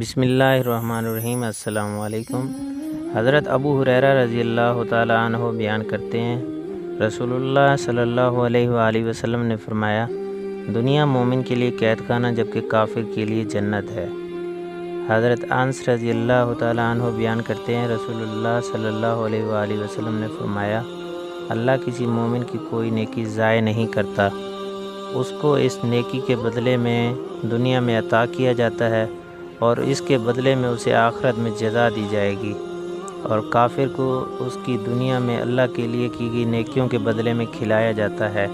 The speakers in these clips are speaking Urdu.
بسم اللہ الرحمن الرحیم۔ السلام علیکم۔ حضرت ابو ہریرہ رضی اللہ تعالیٰ عنہ بیان کرتے ہیں، رسول اللہ صلی اللہ علیہ وآلہ وسلم نے فرمایا، دنیا مومن کے لیے قید خانہ جبکہ کافر کے لیے جنت ہے۔ حضرت انس رضی اللہ تعالیٰ عنہ بیان کرتے ہیں، رسول اللہ صلی اللہ علیہ وآلہ وسلم نے فرمایا، اللہ کسی مومن کی کوئی نیکی ضائع نہیں کرتا، اس کو اس نیکی کے بدلے میں دنیا میں عطا کیا جاتا ہے اور اس کے بدلے میں اسے آخرت میں جزا دی جائے گی، اور کافر کو اس کی دنیا میں اللہ کے لیے کی گئی نیکیوں کے بدلے میں کھلایا جاتا ہے،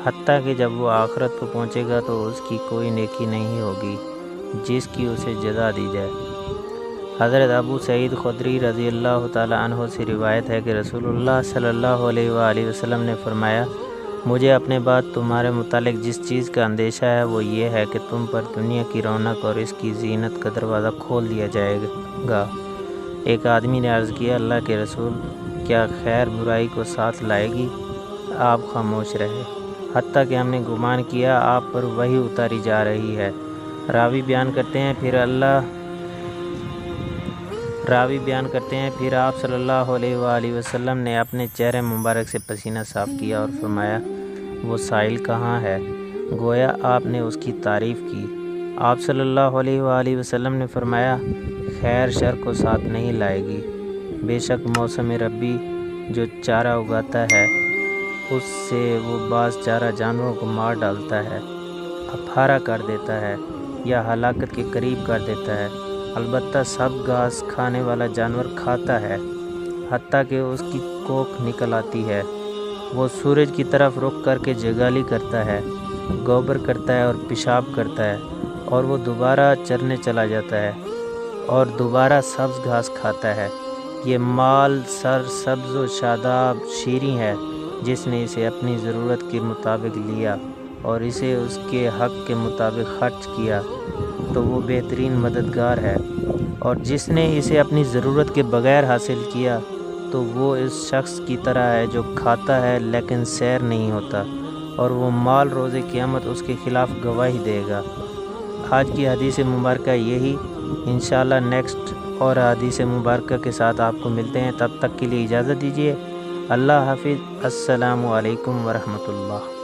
حتیٰ کہ جب وہ آخرت کو پہنچے گا تو اس کی کوئی نیکی نہیں ہوگی جس کی اسے جزا دی جائے۔ حضرت ابو سعید خدری رضی اللہ تعالیٰ عنہ سے روایت ہے کہ رسول اللہ صلی اللہ علیہ وآلہ وسلم نے فرمایا، مجھے اپنے بعد تمہارے متعلق جس چیز کا اندیشہ ہے وہ یہ ہے کہ تم پر دنیا کی رونق اور اس کی زینت کا دروازہ کھول دیا جائے گا۔ ایک آدمی نے عرض کیا، اللہ کے رسول، کیا خیر برائی کو ساتھ لائے گی؟ آپ خاموش رہے، حتیٰ کہ ہم نے گمان کیا آپ پر وحی اتاری جا رہی ہے۔ راوی بیان کرتے ہیں پھر آپ صلی اللہ علیہ وآلہ وسلم نے اپنے چہرے مبارک سے پسینہ صاف کیا اور فرمایا، وہ سائل کہاں ہے؟ گویا آپ نے اس کی تعریف کی۔ آپ صلی اللہ علیہ وآلہ وسلم نے فرمایا، خیر شر کو ساتھ نہیں لائے گی، بے شک موسم ربی جو چارہ اگاتا ہے اس سے وہ بعض چارہ جانوروں کو مار ڈالتا ہے، اپہارا کر دیتا ہے یا ہلاکت کے قریب کر دیتا ہے، البتہ سب گھاس کھانے والا جانور کھاتا ہے حتیٰ کہ اس کی کوکھ نکل آتی ہے۔ وہ سورج کی طرف رخ کر کے جگالی کرتا ہے، گوبر کرتا ہے اور پیشاب کرتا ہے، اور وہ دوبارہ چرنے چلا جاتا ہے اور دوبارہ سبز گھاس کھاتا ہے۔ یہ مال سر سبز و شاداب شیریں ہے، جس نے اسے اپنی ضرورت کے مطابق لیا اور اسے اس کے حق کے مطابق خرچ کیا تو وہ بہترین مددگار ہے، اور جس نے اسے اپنی ضرورت کے بغیر حاصل کیا تو وہ اس شخص کی طرح ہے جو کھاتا ہے لیکن سیر نہیں ہوتا، اور وہ مال روز قیامت اس کے خلاف گواہی دے گا۔ آج کی حدیث مبارکہ یہی، انشاءاللہ نیکسٹ اور حدیث مبارکہ کے ساتھ آپ کو ملتے ہیں، تب تک کے لیے اجازت دیجیے۔ اللہ حافظ۔ السلام علیکم ورحمۃ اللہ۔